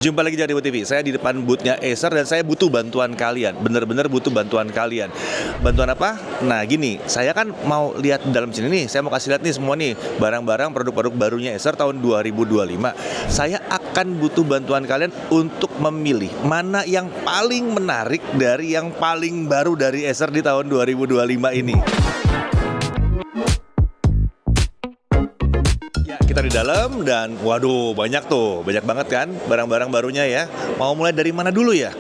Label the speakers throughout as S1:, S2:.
S1: Jumpa lagi di Dewa TV, saya di depan booth-nya Acer dan saya butuh bantuan kalian. Bener-bener butuh bantuan kalian. Bantuan apa? Nah gini, saya kan mau lihat dalam sini nih, saya mau kasih lihat nih semua nih barang-barang produk-produk barunya Acer tahun 2025. Saya akan butuh bantuan kalian untuk memilih mana yang paling menarik dari yang paling baru dari Acer di tahun 2025 ini. Kita di dalam dan waduh banyak banget kan barang-barang barunya ya. Mau mulai dari mana dulu ya?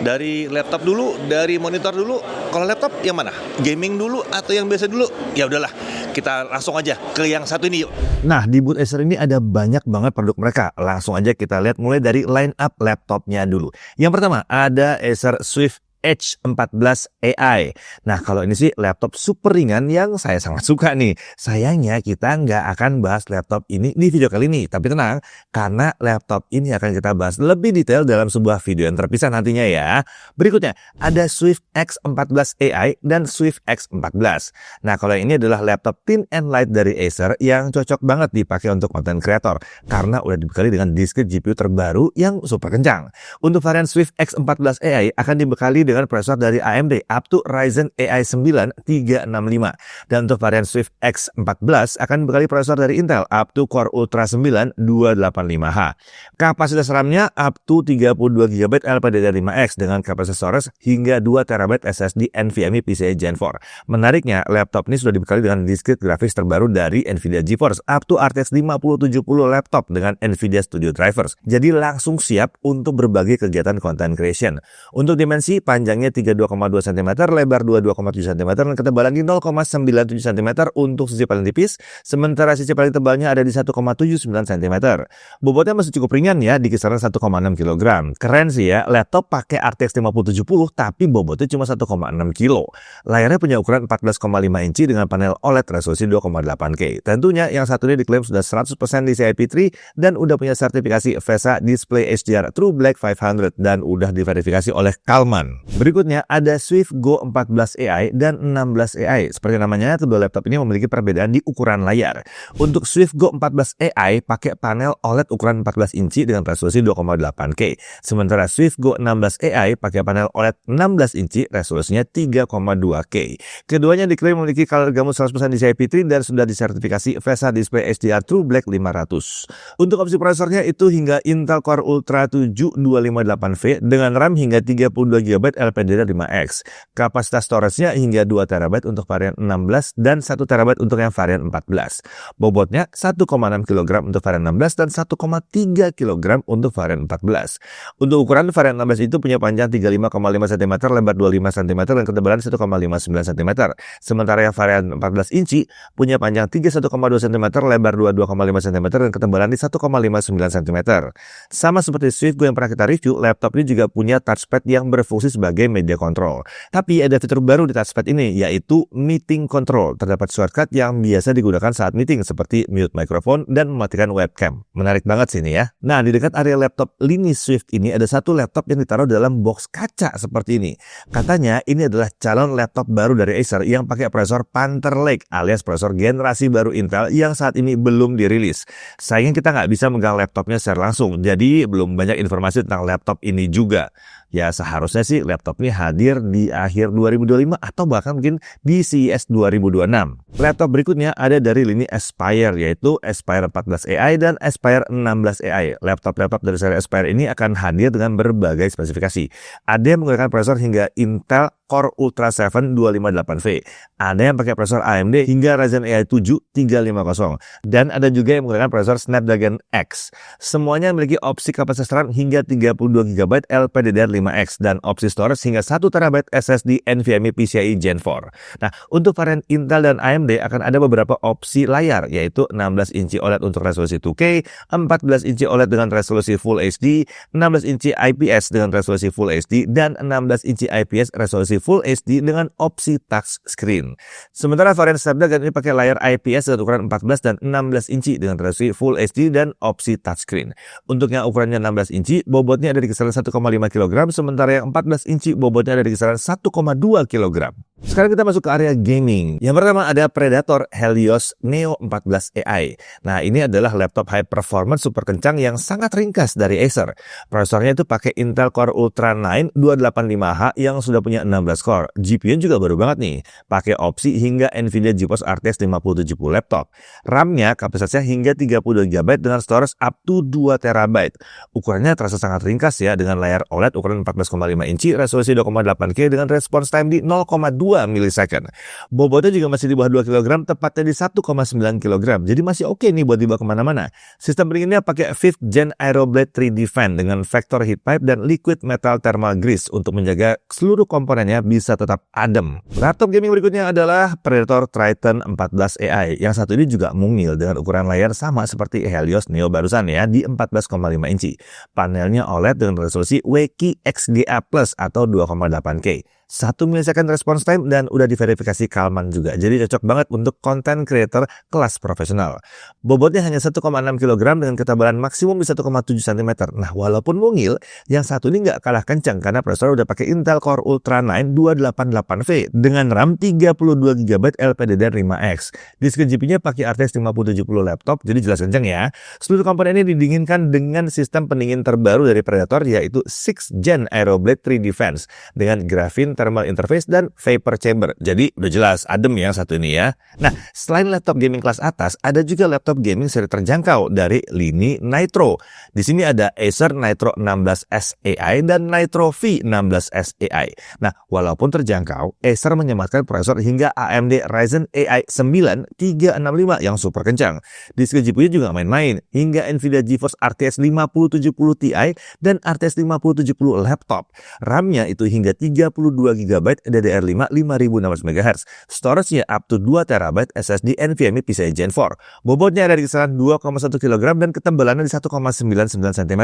S1: Dari laptop dulu, dari monitor dulu. Kalau laptop yang mana? Gaming dulu atau yang biasa dulu? Ya udahlah, kita langsung aja ke yang satu ini yuk.
S2: Nah, di booth Acer ini ada banyak banget produk mereka. Langsung aja kita lihat mulai dari line up laptopnya dulu. Yang pertama ada Acer Swift Edge 14 AI. Nah, kalau ini sih laptop super ringan yang saya sangat suka nih. Sayangnya kita nggak akan bahas laptop ini di video kali ini. Tapi tenang, karena laptop ini akan kita bahas lebih detail dalam sebuah video yang terpisah nantinya ya. Berikutnya, ada Swift X14 AI dan Swift X14. Nah, kalau ini adalah laptop thin and light dari Acer yang cocok banget dipakai untuk content creator. Karena udah dibekali dengan discrete GPU terbaru yang super kencang. Untuk varian Swift X14 AI akan dibekali dengan prosesor dari AMD up to Ryzen AI 9 365. Dan untuk varian Swift X14 akan dibekali prosesor dari Intel up to Core Ultra 9 285H. Kapasitas RAM-nya up to 32GB LPDDR5X dengan kapasitas storage hingga 2TB SSD NVMe PCIe Gen 4. Menariknya, laptop ini sudah dibekali dengan discrete graphics terbaru dari Nvidia GeForce up to RTX 5070 laptop dengan Nvidia Studio Drivers. Jadi langsung siap untuk berbagai kegiatan content creation. Untuk dimensi, panjangnya 32,2 cm, lebar 22,7 cm, dan ketebalan di 0,97 cm untuk sisi paling tipis, sementara sisi paling tebalnya ada di 1,79 cm. Bobotnya masih cukup ringan ya, di kisaran 1,6 kg. Keren sih ya, laptop pakai RTX 5070 tapi bobotnya cuma 1,6 kg. Layarnya punya ukuran 14,5 inci dengan panel OLED resolusi 2,8K. Tentunya yang satu ini diklaim sudah 100% DCI P3 dan udah punya sertifikasi VESA Display HDR True Black 500 dan udah diverifikasi oleh Calman. Berikutnya ada Swift Go 14 AI dan 16 AI. Seperti namanya, kedua laptop ini memiliki perbedaan di ukuran layar. Untuk Swift Go 14 AI pakai panel OLED ukuran 14 inci dengan resolusi 2,8K. Sementara Swift Go 16 AI pakai panel OLED 16 inci resolusinya 3,2K. Keduanya diklaim memiliki color gamut 100% DCI P3 dan sudah disertifikasi VESA Display HDR True Black 500. Untuk opsi prosesornya itu hingga Intel Core Ultra 7 258V dengan RAM hingga 32GB LPDDR5X. Kapasitas storage-nya hingga 2TB untuk varian 16 dan 1TB untuk yang varian 14. Bobotnya 1,6 kg untuk varian 16 dan 1,3 kg untuk varian 14. Untuk ukuran varian 16 itu punya panjang 35,5 cm, lebar 25 cm, dan ketebalan 1,59 cm. Sementara yang varian 14 inci punya panjang 31,2 cm, lebar 22,5 cm, dan ketebalan di 1,59 cm. Sama seperti Swift Go yang pernah kita review, laptop ini juga punya touchpad yang berfungsi sebagai media control. Tapi ada fitur baru di touchpad ini, yaitu meeting control. Terdapat shortcut yang biasa digunakan saat meeting seperti mute mikrofon dan mematikan webcam. Menarik banget sih ini ya. Nah, di dekat area laptop lini Swift ini ada satu laptop yang ditaruh dalam box kaca seperti ini. Katanya ini adalah calon laptop baru dari Acer yang pakai prosesor Panther Lake alias prosesor generasi baru Intel yang saat ini belum dirilis. Sayangnya kita nggak bisa megang laptopnya secara langsung, jadi belum banyak informasi tentang laptop ini juga. Ya seharusnya sih laptop ini hadir di akhir 2025 atau bahkan mungkin di CES 2026. Laptop berikutnya ada dari lini Aspire, yaitu Aspire 14 AI dan Aspire 16 AI. Laptop-laptop dari seri Aspire ini akan hadir dengan berbagai spesifikasi. Ada yang menggunakan prosesor hingga Intel Core Ultra 7 258V. Ada yang pakai prosesor AMD hingga Ryzen AI 7 350. Dan ada juga yang menggunakan prosesor Snapdragon X. Semuanya memiliki opsi kapasitas RAM hingga 32GB LPDDR5X dan opsi storage hingga 1TB SSD NVMe PCIe Gen 4. Nah, untuk varian Intel dan AMD akan ada beberapa opsi layar, yaitu 16 inci OLED untuk resolusi 2K, 14 inci OLED dengan resolusi Full HD, 16 inci IPS dengan resolusi Full HD, dan 16 inci IPS resolusi Full HD dengan opsi touch screen. Sementara varian Snapdragon ini pakai layar IPS dengan ukuran 14 dan 16 inci dengan resolusi Full HD dan opsi touchscreen. Untuk yang ukurannya 16 inci, bobotnya ada di kisaran 1,5 kg, sementara yang 14 inci bobotnya ada di kisaran 1,2 kg. Sekarang kita masuk ke area gaming. Yang pertama ada Predator Helios Neo 14 AI. Nah, ini adalah laptop high performance super kencang yang sangat ringkas dari Acer. Prosesornya itu pakai Intel Core Ultra 9 285H yang sudah punya 16 core. GPU juga baru banget nih, pakai opsi hingga Nvidia GeForce RTX 5070 laptop. RAM-nya kapasitasnya hingga 32GB dengan storage up to 2TB. Ukurannya terasa sangat ringkas ya, dengan layar OLED ukuran 14,5 inci, resolusi 2,8K dengan response time di 0,2 milisecond. Bobotnya juga masih di bawah 2 kg, tepatnya di 1,9 kg. Jadi masih oke nih buat dibawa kemana-mana. Sistem pendinginnya pakai 5th Gen Aeroblade 3D Fan dengan vector heat pipe dan liquid metal thermal grease untuk menjaga seluruh komponennya bisa tetap adem. Laptop gaming berikutnya adalah Predator Triton 14 AI. Yang satu ini juga mungil dengan ukuran layar sama seperti Helios Neo barusan ya, di 14,5 inci. Panelnya OLED dengan resolusi WQXGA Plus atau 2,8K. 1 milisecond response time dan udah diverifikasi Kalman juga. Jadi cocok banget untuk content creator kelas profesional. Bobotnya hanya 1,6 kg dengan ketebalan maksimum di 1,7 cm. Nah, walaupun mungil, yang satu ini nggak kalah kencang karena prosesor udah pakai Intel Core Ultra 9 288V dengan RAM 32GB LPDDR5X. Disk GPU-nya pakai RTX 5070 laptop, jadi jelas kencang ya. Seluruh komponen ini didinginkan dengan sistem pendingin terbaru dari Predator, yaitu 6th Gen Aeroblade 3D Fans dengan Graphene Thermal Interface dan Vapor Chamber. Jadi udah jelas adem ya yang satu ini ya. Nah, selain laptop gaming kelas atas, ada juga laptop gaming seri terjangkau dari lini Nitro. Di sini ada Acer Nitro 16S AI dan Nitro V16S AI. Nah, walaupun terjangkau, Acer menyematkan prosesor hingga AMD Ryzen AI 9 365 yang super kencang. Disk GPU juga main-main, hingga Nvidia GeForce RTX 5070 Ti dan RTX 5070 laptop. RAM-nya itu hingga 32GB DDR5 5600 MHz. Storage-nya up to 2TB SSD NVMe PCIe Gen 4. Bobotnya ada di kisaran 2,1 kg dan ketebalannya di 1,99 cm.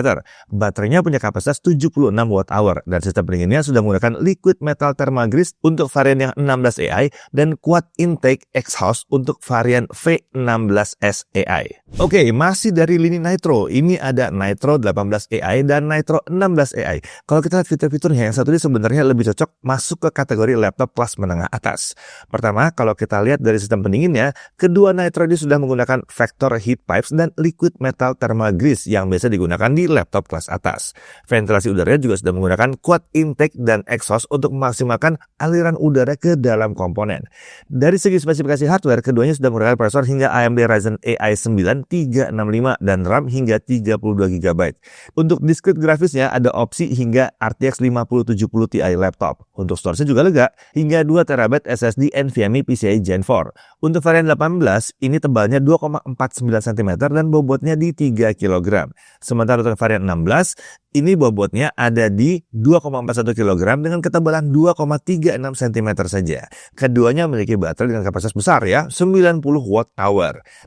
S2: Baterainya punya kapasitas 76 Wh dan sistem pendinginnya sudah menggunakan liquid metal thermal grease untuk varian yang 16 AI dan quad intake exhaust untuk varian V16S AI. Oke, masih dari lini Nitro. Ini ada Nitro 18 AI dan Nitro 16 AI. Kalau kita lihat fitur-fiturnya, yang satu ini sebenarnya lebih cocok masuk ke kategori laptop kelas menengah atas. Pertama, kalau kita lihat dari sistem pendinginnya, kedua Nitro ini sudah menggunakan vector heat pipes dan liquid metal thermal grease yang biasa digunakan di laptop kelas atas. Ventilasi udaranya juga sudah menggunakan quad intake dan exhaust untuk memaksimalkan aliran udara ke dalam komponen. Dari segi spesifikasi hardware, keduanya sudah menggunakan prosesor hingga AMD Ryzen AI 9 365 dan RAM hingga 32GB. Untuk diskret grafisnya ada opsi hingga RTX 5070 Ti laptop. Untuk storage juga lega, hingga 2TB SSD NVMe PCIe Gen 4. Untuk varian 18, ini tebalnya 2,49 cm dan bobotnya di 3 kg. Sementara untuk varian 16, ini bobotnya ada di 2,41 kg dengan ketebalan 2,36 cm saja. Keduanya memiliki baterai dengan kapasitas besar ya, 90 Wh.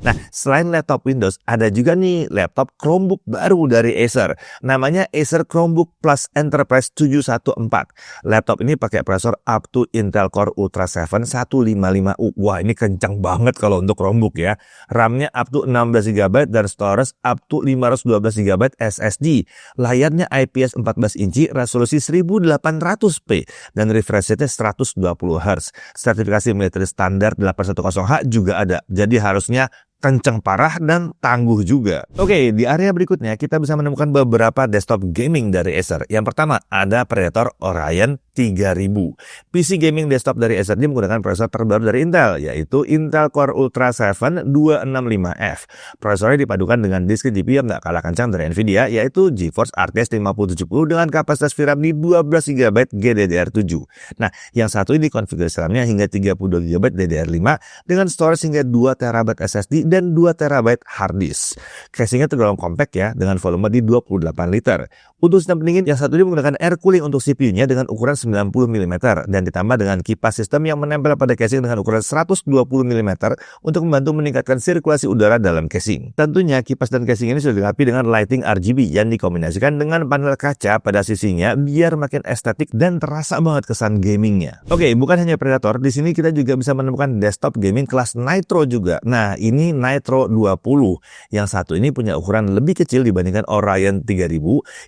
S2: Nah, selain laptop Windows, ada juga nih laptop Chromebook baru dari Acer. Namanya Acer Chromebook Plus Enterprise 714. Laptop ini pakai prosesor up to Intel Core Ultra 7 155U. Wah, ini kencang banget kalau untuk Chromebook ya. RAM-nya up to 16GB dan storage up to 512GB SSD. Layarnya IPS 14 inci, resolusi 1800p dan refresh rate-nya 120Hz. Sertifikasi military standar 810H juga ada. Jadi harusnya kenceng parah dan tangguh juga. Oke, di area berikutnya kita bisa menemukan beberapa desktop gaming dari Acer. Yang pertama ada Predator Orion 3000. PC gaming desktop dari Acer ini menggunakan prosesor terbaru dari Intel, yaitu Intel Core Ultra 7 265F. Prosesornya dipadukan dengan disk GPU yang nggak kalah kencang dari Nvidia, yaitu GeForce RTX 5070 dengan kapasitas VRAM di 12GB GDDR7. Nah, yang satu ini konfigurasi RAM-nya hingga 32GB DDR5 dengan storage hingga 2TB SSD dan 2TB hard disk. Casingnya tergolong compact ya, dengan volume di 28 liter. Untuk sistem pendingin, yang satu ini menggunakan air cooling untuk CPU-nya dengan ukuran 90 mm dan ditambah dengan kipas sistem yang menempel pada casing dengan ukuran 120 mm untuk membantu meningkatkan sirkulasi udara dalam casing. Tentunya kipas dan casing ini sudah dilengkapi dengan lighting RGB yang dikombinasikan dengan panel kaca pada sisinya biar makin estetik dan terasa banget kesan gamingnya. Oke, bukan hanya Predator, di sini kita juga bisa menemukan desktop gaming kelas Nitro juga. Nah, ini Nitro 20. Yang satu ini punya ukuran lebih kecil dibandingkan Orion 3000.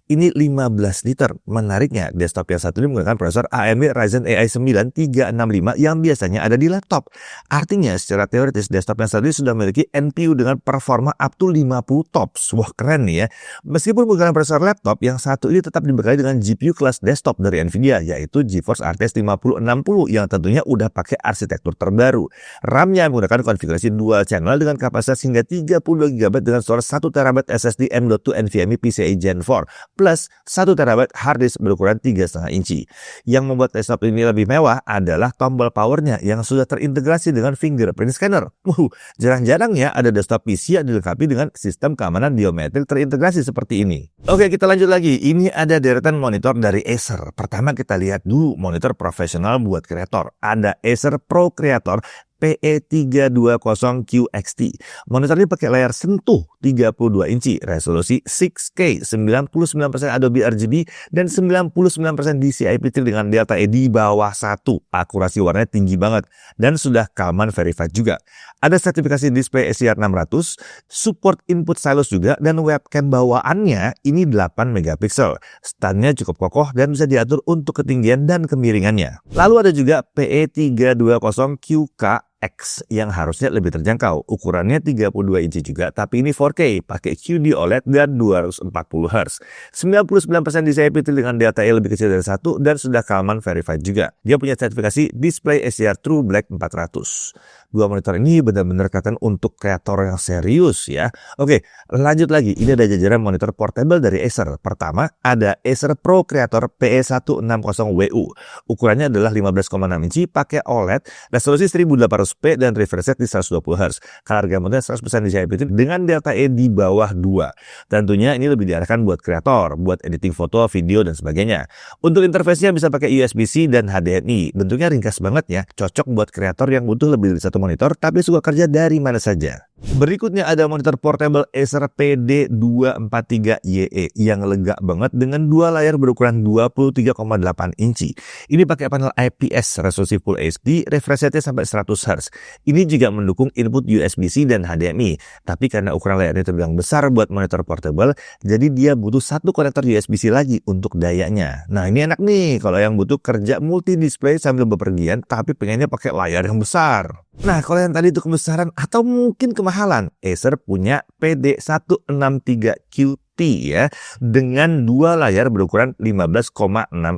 S2: Ini 15 liter. Menariknya, desktop yang satu ini menggunakan prosesor AMD Ryzen AI 9 365 yang biasanya ada di laptop. Artinya secara teoritis desktop yang satu ini sudah memiliki NPU dengan performa up to 50 TOPS. Wah keren nih ya. Meskipun menggunakan prosesor laptop, yang satu ini tetap dibekali dengan GPU kelas desktop dari Nvidia, yaitu GeForce RTX 5060 yang tentunya udah pakai arsitektur terbaru. RAM-nya menggunakan konfigurasi dual channel dengan kapasitas hingga 32 GB dengan storage 1 TB SSD M.2 NVMe PCIe Gen 4 plus 1 TB hard disk berukuran 3,5 inci. Yang membuat desktop ini lebih mewah adalah tombol powernya yang sudah terintegrasi dengan fingerprint scanner. Jarang-jarang ya ada desktop PC yang dilengkapi dengan sistem keamanan biometrik terintegrasi seperti ini. Oke, kita lanjut lagi. Ini ada deretan monitor dari Acer. Pertama kita lihat dulu monitor profesional buat kreator. Ada Acer Pro Creator PE320QXT. Monitor ini pakai layar sentuh 32 inci, resolusi 6K, 99% Adobe RGB, dan 99% DCI P3 dengan delta E di bawah 1. Akurasi warnanya tinggi banget, dan sudah Kalman verified juga. Ada sertifikasi display SCR600, support input stylus juga, dan webcam bawaannya ini 8 megapiksel. Standnya cukup kokoh dan bisa diatur untuk ketinggian dan kemiringannya. Lalu ada juga PE320QK X yang harusnya lebih terjangkau. Ukurannya 32 inci juga, tapi ini 4K, pakai QD OLED dan 240 Hz. 99% DCI P3 dengan delta E lebih kecil dari 1 dan sudah Kalman verified juga. Dia punya sertifikasi display SCR True Black 400. Dua monitor ini benar-benar kelihatan untuk kreator yang serius ya. Oke, lanjut lagi. Ini ada jajaran monitor portable dari Acer. Pertama, ada Acer Pro Creator PE160WU. Ukurannya adalah 15,6 inci, pakai OLED, resolusi 1800p dan refresh rate di 120 Hz. Color gamutnya 100% DCI P3 dengan delta E di bawah 2. Tentunya ini lebih diarahkan buat kreator, buat editing foto, video, dan sebagainya. Untuk interface-nya bisa pakai USB-C dan HDMI. Bentuknya ringkas banget ya, cocok buat kreator yang butuh lebih dari satu monitor tapi suka kerja dari mana saja. Berikutnya ada monitor portable Acer PD243YE yang lega banget dengan dua layar berukuran 23,8 inci. Ini pakai panel IPS resolusi Full HD, refresh rate sampai 100 Hz. Ini juga mendukung input USB-C dan HDMI. Tapi karena ukuran layarnya terbilang besar buat monitor portable, jadi dia butuh satu konektor USB-C lagi untuk dayanya. Nah ini enak nih kalau yang butuh kerja multi display sambil bepergian tapi pengennya pakai layar yang besar. Nah, kalau yang tadi itu kebesaran atau mungkin kemahalan, Acer punya PD163QT ya, dengan dua layar berukuran 15,6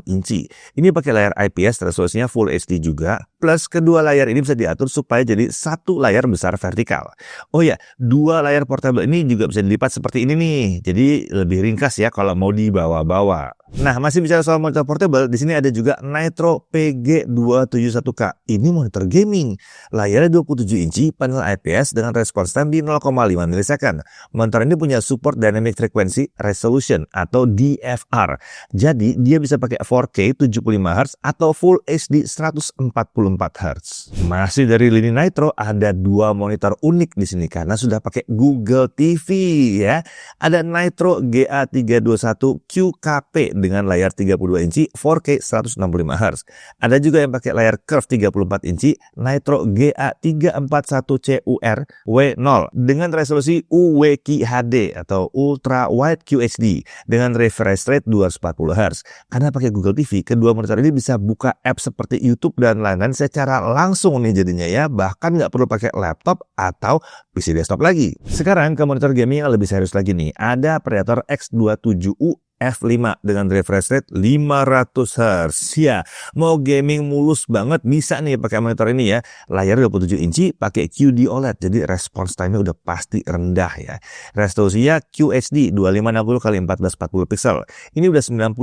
S2: inci. Ini pakai layar IPS, resolusinya Full HD juga, plus kedua layar ini bisa diatur supaya jadi satu layar besar vertikal. Oh ya, dua layar portable ini juga bisa dilipat seperti ini nih, jadi lebih ringkas ya kalau mau dibawa-bawa. Nah, masih bicara soal monitor portable, di sini ada juga Nitro PG271K. Ini monitor gaming. Layarnya 27 inci, panel IPS dengan respons time di 0,5 milisecond. Monitor ini punya support Dynamic Frequency Resolution atau DFR. Jadi, dia bisa pakai 4K 75 Hz atau Full HD 144 Hz. Masih dari lini Nitro, ada dua monitor unik di sini karena sudah pakai Google TV ya. Ada Nitro GA321QKP dengan layar 32 inci 4K 165 Hz. Ada juga yang pakai layar curve 34 inci Nitro GA341CUR W0 dengan resolusi UWQHD atau Ultra Wide QHD dengan refresh rate 240 Hz. Karena pakai Google TV, kedua monitor ini bisa buka app seperti YouTube dan lain-lain secara langsung nih jadinya ya, bahkan nggak perlu pakai laptop atau PC desktop lagi. Sekarang ke monitor gaming yang lebih serius lagi nih, ada Predator X27U F5 dengan refresh rate 500 Hz. Ya, mau gaming mulus banget bisa nih pakai monitor ini ya. Layar 27 inci pakai QD OLED, jadi response time-nya udah pasti rendah ya. Resolusinya QHD 2560x1440 pixel. Ini udah 99%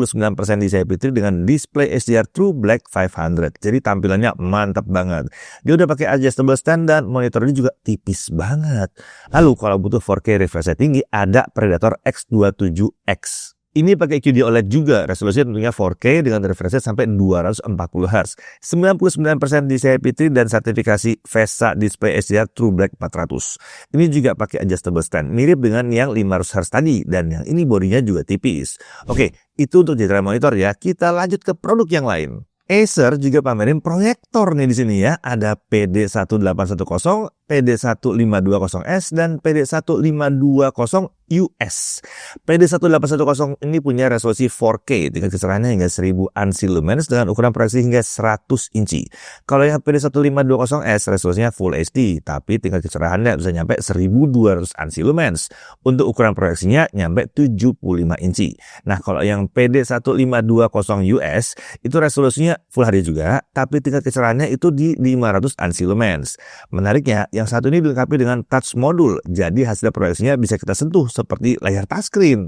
S2: DCI P3 dengan display SDR True Black 500. Jadi tampilannya mantap banget. Dia udah pakai adjustable stand dan monitor ini juga tipis banget. Lalu kalau butuh 4K refresh rate tinggi, ada Predator X27X. Ini pakai QD OLED juga, resolusinya tentunya 4K dengan refresh rate sampai 240 Hz. 99% DCI P3 dan sertifikasi VESA display SDR True Black 400. Ini juga pakai adjustable stand, mirip dengan yang 500 Hz tadi, dan yang ini bodinya juga tipis. Oke, itu untuk jajaran monitor ya. Kita lanjut ke produk yang lain. Acer juga pamerin proyektor nih di sini ya. Ada PD1810 PD1520S dan PD1520 US. PD1810 ini punya resolusi 4K, tingkat kecerahannya hingga 1000 ANSI lumens dengan ukuran proyeksi hingga 100 inci. Kalau yang PD1520S resolusinya Full HD, tapi tingkat kecerahannya bisa nyampe 1200 ANSI lumens. Untuk ukuran proyeksinya nyampe 75 inci. Nah, kalau yang PD1520 US itu resolusinya Full HD juga, tapi tingkat kecerahannya itu di 500 ANSI lumens. Menariknya, yang satu ini dilengkapi dengan touch module, jadi hasil proyeksinya bisa kita sentuh seperti layar touchscreen.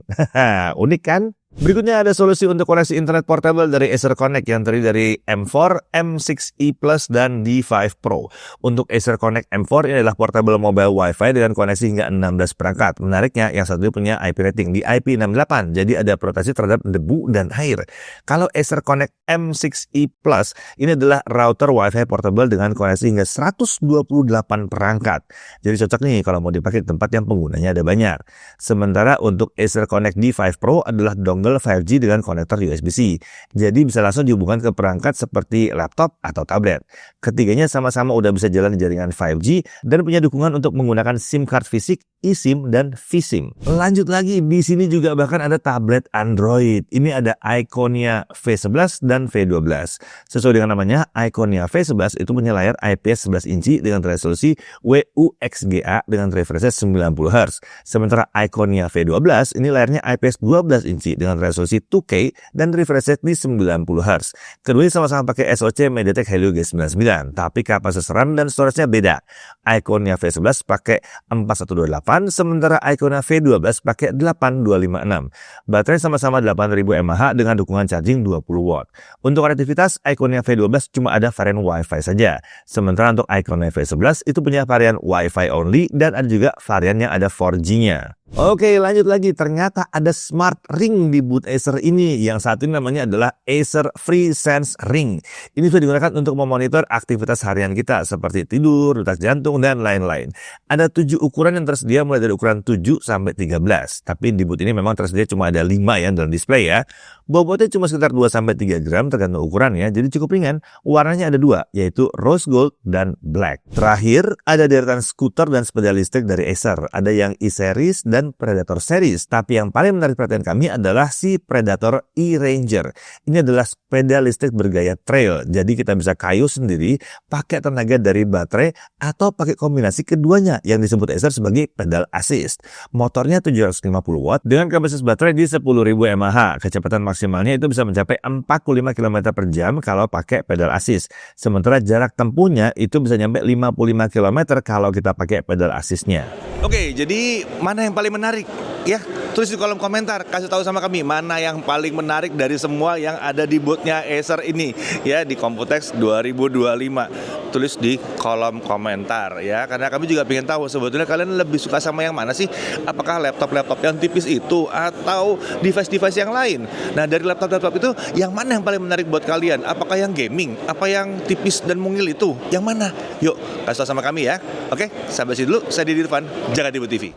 S2: Unik kan? Berikutnya ada solusi untuk koneksi internet portable dari Acer Connect yang terdiri dari M4, M6e Plus, dan D5 Pro. Untuk Acer Connect M4 ini adalah portable mobile Wi-Fi dengan koneksi hingga 16 perangkat. Menariknya, yang satu punya IP rating di IP68, jadi ada proteksi terhadap debu dan air. Kalau Acer Connect M6e Plus, ini adalah router Wi-Fi portable dengan koneksi hingga 128 perangkat. Jadi cocok nih kalau mau dipakai di tempat yang penggunanya ada banyak. Sementara untuk Acer Connect D5 Pro adalah dongle 5G dengan konektor USB-C. Jadi bisa langsung dihubungkan ke perangkat seperti laptop atau tablet. Ketiganya sama-sama udah bisa jalan di jaringan 5G dan punya dukungan untuk menggunakan SIM card fisik, eSIM, dan vSIM. Lanjut lagi, di sini juga bahkan ada tablet Android. Ini ada Iconia V11 dan V12. Sesuai dengan namanya, Iconia V11 itu punya layar IPS 11 inci dengan resolusi WUXGA dengan refresh rate 90 Hz. Sementara Iconia V12 ini layarnya IPS 12 inci dengan resolusi 2K dan refresh rate di 90 Hz. Keduanya sama-sama pakai SoC MediaTek Helio G99, tapi kapasitas RAM dan storage-nya beda. Iconia V11 pakai 4128, sementara Iconia V12 pakai 8256. Baterai sama-sama 8000 mAh dengan dukungan charging 20 watt. Untuk konektivitas, Iconia V12 cuma ada varian Wi-Fi saja. Sementara untuk Iconia V11 itu punya varian Wi-Fi only dan ada juga varian yang ada 4G-nya. Oke, lanjut lagi. Ternyata ada smart ring di boot Acer ini. Yang satu ini namanya adalah Acer FreeSense Ring. Ini bisa digunakan untuk memonitor aktivitas harian kita seperti tidur, detak jantung, dan lain-lain. Ada 7 ukuran yang tersedia mulai dari ukuran 7 sampai 13. Tapi di boot ini memang tersedia cuma ada 5 ya dalam display ya. Bobotnya cuma sekitar 2 sampai 3 gram tergantung ukurannya. Jadi cukup ringan. Warnanya ada 2, yaitu rose gold dan black. Terakhir, ada deretan skuter dan sepeda listrik dari Acer. Ada yang e-series dan Predator series, tapi yang paling menarik perhatian kami adalah si Predator e-Ranger. Ini adalah sepeda listrik bergaya trail, jadi kita bisa kayuh sendiri pakai tenaga dari baterai atau pakai kombinasi keduanya yang disebut Acer sebagai pedal assist. Motornya 750 watt dengan kapasitas baterai di 10.000 mAh. Kecepatan maksimalnya itu bisa mencapai 45 km per jam kalau pakai pedal assist. Sementara jarak tempuhnya itu bisa nyampe 55 km kalau kita pakai pedal assistnya.
S1: Oke, jadi mana yang paling menarik? Ya, tulis di kolom komentar, kasih tahu sama kami mana yang paling menarik dari semua yang ada di bootnya Acer ini ya di Computex 2025. Tulis di kolom komentar ya, karena kami juga pengen tahu sebetulnya kalian lebih suka sama yang mana sih? Apakah laptop-laptop yang tipis itu atau device-device yang lain? Nah, dari laptop-laptop itu yang mana yang paling menarik buat kalian? Apakah yang gaming? Apa yang tipis dan mungil itu? Yang mana? Yuk, kasih tahu sama kami ya. Oke, sampai sini dulu. Saya Didi Irfan, Jaga Dibu TV.